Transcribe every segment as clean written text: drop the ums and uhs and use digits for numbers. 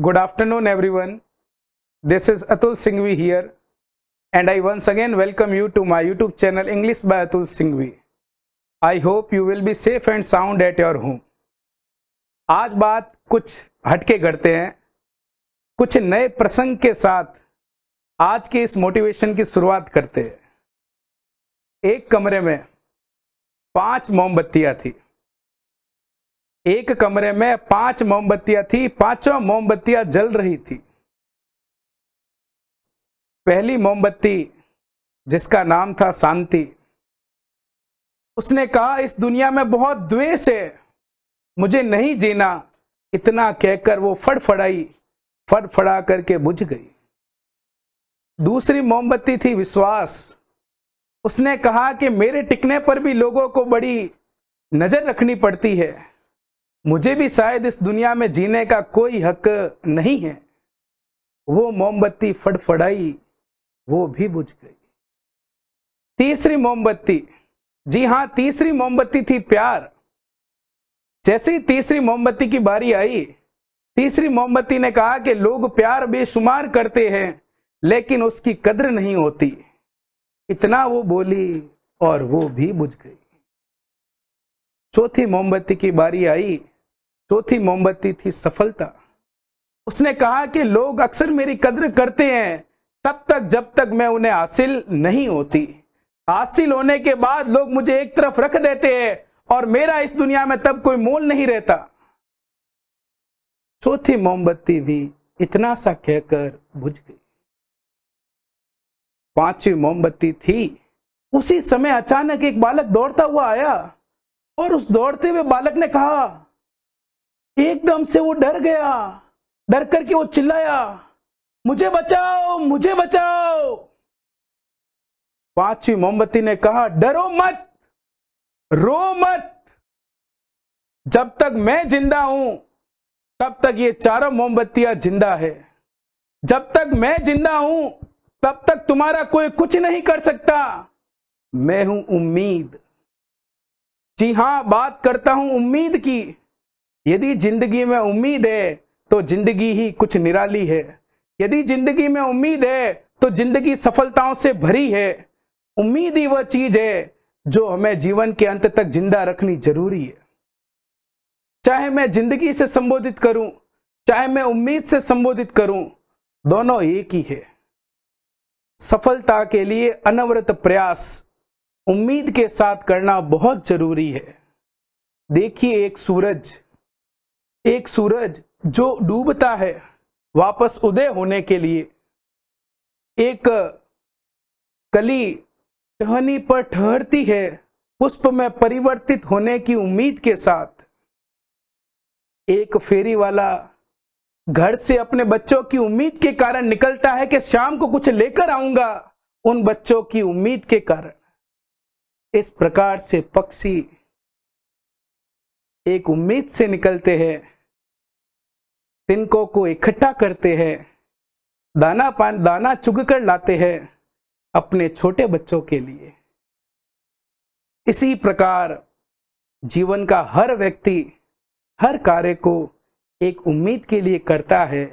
Good afternoon, everyone. This is Atul Singhvi here, and I once again welcome you to my YouTube channel English by Atul Singhvi. I hope you will be safe and sound at your home. आज बात कुछ हटके करते हैं, कुछ नए प्रसंग के साथ आज के इस मोटिवेशन की शुरुआत करते हैं। एक कमरे में 5 मोमबत्तियां थी। एक कमरे में 5 मोमबत्तियां थी, पांचों मोमबत्तियां जल रही थी। पहली मोमबत्ती, जिसका नाम था शांति, उसने कहा इस दुनिया में बहुत द्वेष है, मुझे नहीं जीना। इतना कहकर वो फड़फड़ा करके बुझ गई। दूसरी मोमबत्ती थी विश्वास। उसने कहा कि मेरे टिकने पर भी लोगों को बड़ी नजर रखनी पड़ती है, मुझे भी शायद इस दुनिया में जीने का कोई हक नहीं है। वो मोमबत्ती फड़फड़ाई, वो भी बुझ गई। तीसरी मोमबत्ती, जी हां, तीसरी मोमबत्ती थी प्यार। जैसे ही तीसरी मोमबत्ती की बारी आई, तीसरी मोमबत्ती ने कहा कि लोग प्यार बेशुमार करते हैं, लेकिन उसकी कद्र नहीं होती। इतना वो बोली और वो भी बुझ गई। चौथी मोमबत्ती की बारी आई। चौथी मोमबत्ती थी सफलता। उसने कहा कि लोग अक्सर मेरी कद्र करते हैं तब तक जब तक मैं उन्हें हासिल नहीं होती। हासिल होने के बाद लोग मुझे एक तरफ रख देते हैं और मेरा इस दुनिया में तब कोई मोल नहीं रहता। चौथी मोमबत्ती भी इतना सा कहकर बुझ गई। पांचवी मोमबत्ती थी। उसी समय अचानक एक बालक दौड़ता हुआ आया और उस दौड़ते हुए बालक ने कहा, एकदम से वो डर गया। डर करके वो चिल्लाया, मुझे बचाओ, मुझे बचाओ। पांचवी मोमबत्ती ने कहा, डरो मत, रो मत। जब तक मैं जिंदा हूं तब तक ये चारों मोमबत्तियां जिंदा है। जब तक मैं जिंदा हूं तब तक तुम्हारा कोई कुछ नहीं कर सकता। मैं हूं उम्मीद। जी हां, बात करता हूं उम्मीद की। यदि जिंदगी में उम्मीद है तो जिंदगी ही कुछ निराली है। यदि जिंदगी में उम्मीद है तो जिंदगी सफलताओं से भरी है। उम्मीद ही वह चीज है जो हमें जीवन के अंत तक जिंदा रखनी जरूरी है। चाहे मैं जिंदगी से संबोधित करूं, चाहे मैं उम्मीद से संबोधित करूं, दोनों एक ही है। सफलता के लिए अनवरत प्रयास उम्मीद के साथ करना बहुत जरूरी है। देखिए, एक सूरज जो डूबता है वापस उदय होने के लिए, एक कली टहनी पर ठहरती है पुष्प में परिवर्तित होने की उम्मीद के साथ। एक फेरी वाला घर से अपने बच्चों की उम्मीद के कारण निकलता है कि शाम को कुछ लेकर आऊंगा, उन बच्चों की उम्मीद के कारण। इस प्रकार से पक्षी एक उम्मीद से निकलते हैं, तिनकों को इकट्ठा करते हैं, दाना चुग कर लाते हैं अपने छोटे बच्चों के लिए। इसी प्रकार जीवन का हर व्यक्ति हर कार्य को एक उम्मीद के लिए करता है।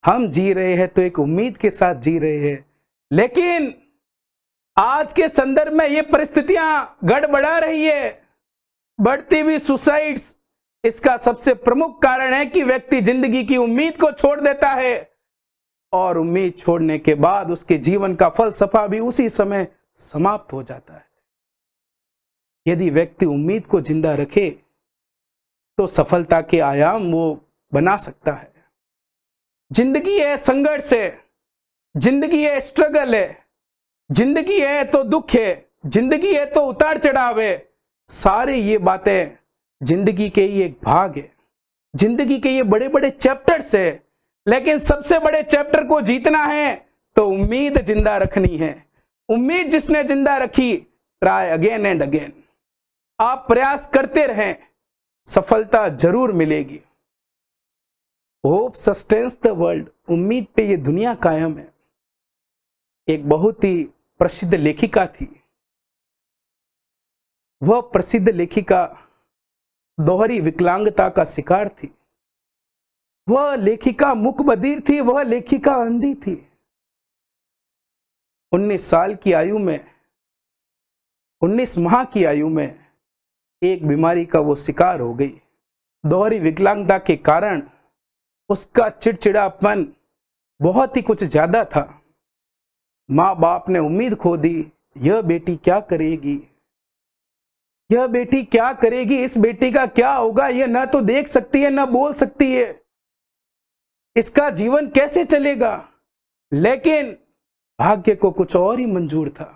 हम जी रहे हैं तो एक उम्मीद के साथ जी रहे हैं, लेकिन आज के संदर्भ में ये परिस्थितियां गड़बड़ा रही है। बढ़ती हुई सुसाइड्स, इसका सबसे प्रमुख कारण है कि व्यक्ति जिंदगी की उम्मीद को छोड़ देता है और उम्मीद छोड़ने के बाद उसके जीवन का फलसफा भी उसी समय समाप्त हो जाता है। यदि व्यक्ति उम्मीद को जिंदा रखे तो सफलता के आयाम वो बना सकता है। जिंदगी है संघर्ष है, जिंदगी है स्ट्रगल है, जिंदगी है तो दुख है, जिंदगी है तो उतार चढ़ाव है। सारी ये बातें जिंदगी के ही एक भाग है। जिंदगी के ये बड़े बड़े चैप्टर्स है, लेकिन सबसे बड़े चैप्टर को जीतना है तो उम्मीद जिंदा रखनी है। उम्मीद जिसने जिंदा रखी, ट्राई अगेन एंड अगेन। आप प्रयास करते रहें, सफलता जरूर मिलेगी। Hope sustains the world. उम्मीद पे ये दुनिया कायम है। एक बहुत ही प्रसिद्ध लेखिका थी। वह प्रसिद्ध लेखिका दोहरी विकलांगता का शिकार थी। वह लेखिका मुक बधिर थी, वह लेखिका अंधी थी। 19 साल की आयु में, 19 माह की आयु में एक बीमारी का वो शिकार हो गई। दोहरी विकलांगता के कारण उसका चिड़चिड़ापन बहुत ही कुछ ज्यादा था। माँ बाप ने उम्मीद खो दी, यह बेटी क्या करेगी, यह बेटी क्या करेगी, इस बेटी का क्या होगा, यह न तो देख सकती है न बोल सकती है, इसका जीवन कैसे चलेगा। लेकिन भाग्य को कुछ और ही मंजूर था।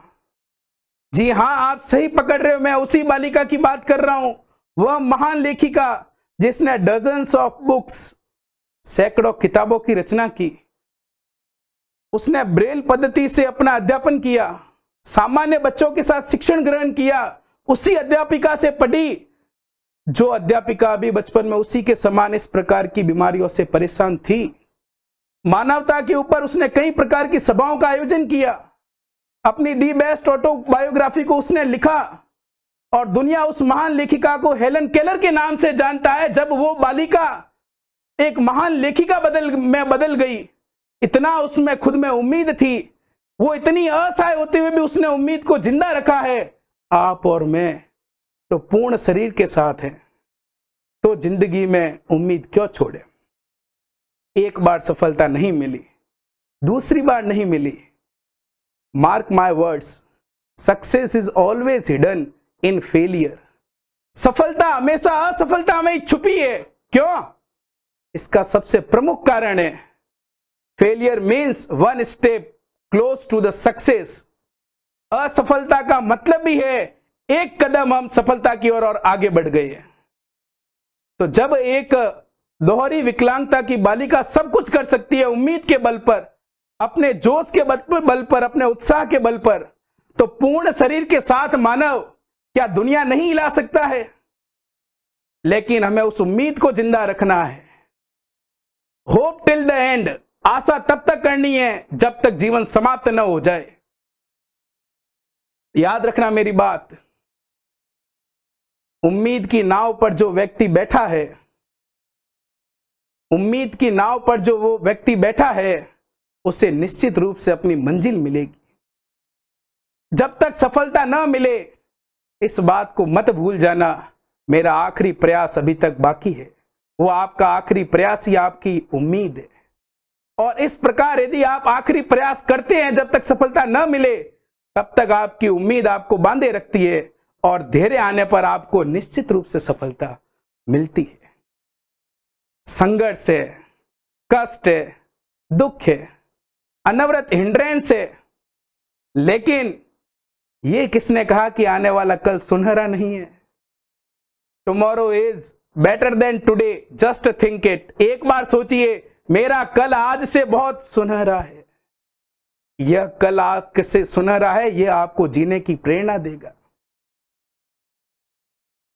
जी हां, आप सही पकड़ रहे हो, मैं उसी बालिका की बात कर रहा हूं। वह महान लेखिका जिसने डजन्स ऑफ बुक्स, सैकड़ों किताबों की रचना की। उसने ब्रेल पद्धति से अपना अध्यापन किया, सामान्य बच्चों के साथ शिक्षण ग्रहण किया, उसी अध्यापिका से पढ़ी जो अध्यापिका अभी बचपन में उसी के समान इस प्रकार की बीमारियों से परेशान थी। मानवता के ऊपर उसने कई प्रकार की सभाओं का आयोजन किया। अपनी दी बेस्ट ऑटोबायोग्राफी को उसने लिखा और दुनिया उस महान लेखिका को हेलन केलर के नाम से जानता है। जब वो बालिका एक महान लेखिका बदल गई, इतना उसमें खुद में उम्मीद थी, वो इतनी असहाय होते हुए भी उसने उम्मीद को जिंदा रखा है। आप और मैं तो पूर्ण शरीर के साथ हैं, तो जिंदगी में उम्मीद क्यों छोड़े। एक बार सफलता नहीं मिली, दूसरी बार नहीं मिली। Mark my words, success is always hidden in failure. सफलता हमेशा असफलता में छुपी है। क्यों? इसका सबसे प्रमुख कारण है failure means one step close to the success. असफलता का मतलब भी है एक कदम हम सफलता की ओर और आगे बढ़ गए हैं। तो जब एक दोहरी विकलांगता की बालिका सब कुछ कर सकती है उम्मीद के बल पर, अपने जोश के बल पर, अपने उत्साह के बल पर, तो पूर्ण शरीर के साथ मानव क्या दुनिया नहीं हिला सकता है? लेकिन हमें उस उम्मीद को जिंदा रखना है। होप टिल द एंड, आशा तब तक करनी है जब तक जीवन समाप्त न हो जाए। याद रखना मेरी बात, उम्मीद की नाव पर जो व्यक्ति बैठा है, उम्मीद की नाव पर जो वो व्यक्ति बैठा है, उसे निश्चित रूप से अपनी मंजिल मिलेगी। जब तक सफलता न मिले, इस बात को मत भूल जाना, मेरा आखिरी प्रयास अभी तक बाकी है। वो आपका आखिरी प्रयास ही आपकी उम्मीद है। और इस प्रकार यदि आप आखिरी प्रयास करते हैं, जब तक सफलता न मिले, तब तक आपकी उम्मीद आपको बांधे रखती है और धैर्य आने पर आपको निश्चित रूप से सफलता मिलती है। संघर्ष है, कष्ट है, दुख है, अनवरत हिंड्रेंस है, लेकिन ये किसने कहा कि आने वाला कल सुनहरा नहीं है? Tomorrow is better than today, just think it. एक बार सोचिए, मेरा कल आज से बहुत सुनहरा है। यह कल आज से सुनहरा है, यह आपको जीने की प्रेरणा देगा।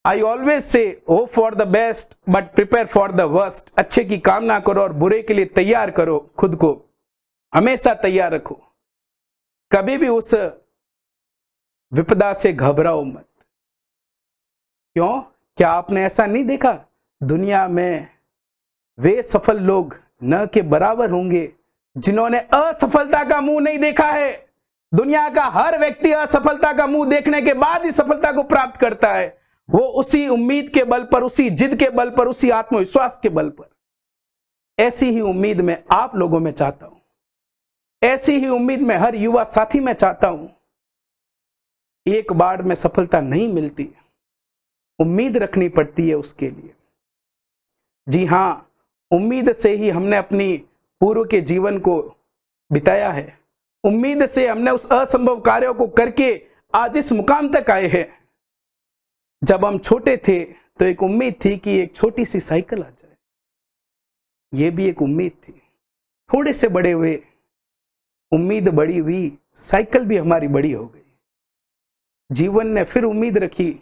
I always say hope for the best but prepare for the worst. अच्छे की कामना करो और बुरे के लिए तैयार करो, खुद को हमेशा तैयार रखो। कभी भी उस विपदा से घबराओ मत। क्यों? क्या आपने ऐसा नहीं देखा? दुनिया में वे सफल लोग न के बराबर होंगे जिन्होंने असफलता का मुंह नहीं देखा है। दुनिया का हर व्यक्ति असफलता का मुंह देखने के बाद ही सफलता को प्राप्त करता है। वो उसी उम्मीद के बल पर, उसी जिद के बल पर, उसी आत्मविश्वास के बल पर। ऐसी ही उम्मीद मैं आप लोगों में चाहता हूं, ऐसी ही उम्मीद मैं हर युवा साथी में चाहता हूं। एक बार में सफलता नहीं मिलती, उम्मीद रखनी पड़ती है उसके लिए। जी हां, उम्मीद से ही हमने अपनी पूर्व के जीवन को बिताया है। उम्मीद से हमने उस असंभव कार्यों को करके आज इस मुकाम तक आए हैं। जब हम छोटे थे तो एक उम्मीद थी कि एक छोटी सी साइकिल आ जाए, यह भी एक उम्मीद थी। थोड़े से बड़े हुए, उम्मीद बड़ी हुई, साइकिल भी हमारी बड़ी हो गई। जीवन ने फिर उम्मीद रखी,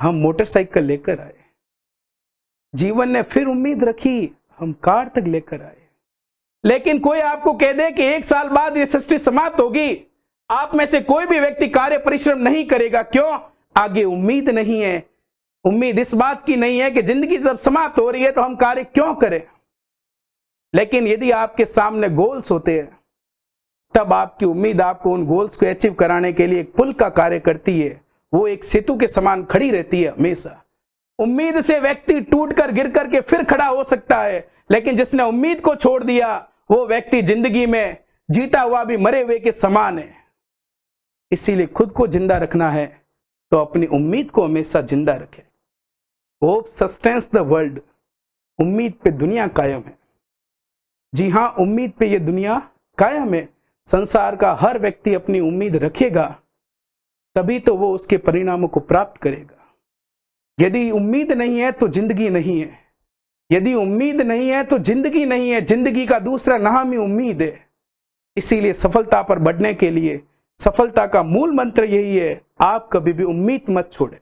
हम मोटरसाइकिल लेकर आए। जीवन ने फिर उम्मीद रखी, हम कार तक लेकर आए। लेकिन कोई आपको कह दे कि 1 साल बाद यह सृष्टि समाप्त होगी, आप में से कोई भी व्यक्ति कार्य परिश्रम नहीं करेगा। क्यों? आगे उम्मीद नहीं है। उम्मीद इस बात की नहीं है कि जिंदगी जब समाप्त हो रही है तो हम कार्य क्यों करें। लेकिन यदि आपके सामने गोल्स होते हैं, तब आपकी उम्मीद आपको उन गोल्स को अचीव कराने के लिए एक पुल का कार्य करती है। वो एक सेतु के समान खड़ी रहती है हमेशा। उम्मीद से व्यक्ति टूटकर गिर करके फिर खड़ा हो सकता है, लेकिन जिसने उम्मीद को छोड़ दिया वो व्यक्ति जिंदगी में जीता हुआ भी मरे हुए के समान है। इसीलिए खुद को जिंदा रखना है तो अपनी उम्मीद को हमेशा जिंदा रखें। Hope sustains the world. उम्मीद पे दुनिया कायम है। जी हां, उम्मीद पे ये दुनिया कायम है। संसार का हर व्यक्ति अपनी उम्मीद रखेगा, तभी तो वो उसके परिणामों को प्राप्त करेगा। यदि उम्मीद नहीं है तो जिंदगी नहीं है। यदि उम्मीद नहीं है तो जिंदगी नहीं है। जिंदगी का दूसरा नाम ही उम्मीद है। इसीलिए सफलता पर बढ़ने के लिए सफलता का मूल मंत्र यही है, आप कभी भी उम्मीद मत छोड़ें।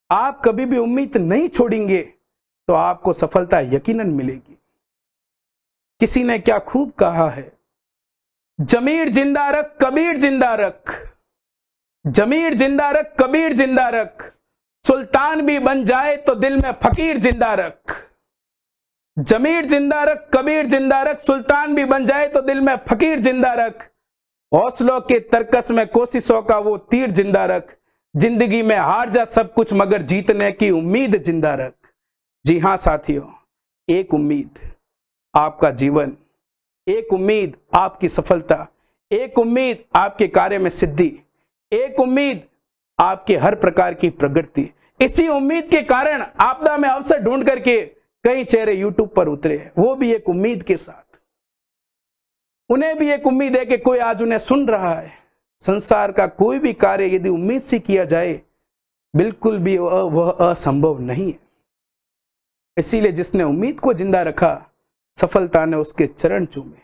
आप कभी भी उम्मीद नहीं छोड़ेंगे तो आपको सफलता यकीनन मिलेगी। किसी ने क्या खूब कहा है, जमीर जिंदा रख कबीर जिंदा रख, जमीर जिंदा रख कबीर जिंदा रख, सुल्तान भी बन जाए तो दिल में फकीर जिंदा रख। जमीर जिंदा रख कबीर जिंदा रख, सुल्तान भी बन जाए तो दिल में फकीर जिंदा रख। हौसलों के तरकस में कोशिशों का वो तीर जिंदा रख। जिंदगी में हार जा सब कुछ मगर जीतने की उम्मीद जिंदा रख। जी हां साथियों, एक उम्मीद आपका जीवन, एक उम्मीद आपकी सफलता, एक उम्मीद आपके कार्य में सिद्धि, एक उम्मीद आपके हर प्रकार की प्रगति। इसी उम्मीद के कारण आपदा में अवसर ढूंढ करके कई चेहरे यूट्यूब पर उतरे हैं, वो भी एक उम्मीद के साथ। उन्हें भी एक उम्मीद है कि कोई आज उन्हें सुन रहा है। संसार का कोई भी कार्य यदि उम्मीद से किया जाए, बिल्कुल भी वह असंभव नहीं है। इसीलिए जिसने उम्मीद को जिंदा रखा, सफलता ने उसके चरण चूमे।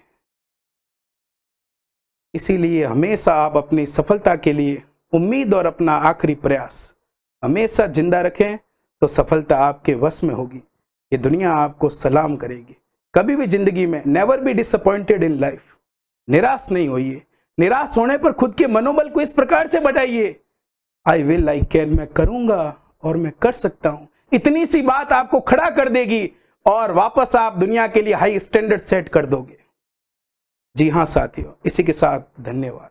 इसीलिए हमेशा आप अपनी सफलता के लिए उम्मीद और अपना आखिरी प्रयास हमेशा जिंदा रखें, तो सफलता आपके वश में होगी। ये दुनिया आपको सलाम करेगी। कभी भी जिंदगी में never be disappointed in life. निराश नहीं होइए। निराश होने पर खुद के मनोबल को इस प्रकार से बढ़ाइए, आई विल, आई कैन, मैं करूंगा और मैं कर सकता हूं। इतनी सी बात आपको खड़ा कर देगी और वापस आप दुनिया के लिए हाई स्टैंडर्ड सेट कर दोगे। जी हां साथियों, इसी के साथ धन्यवाद।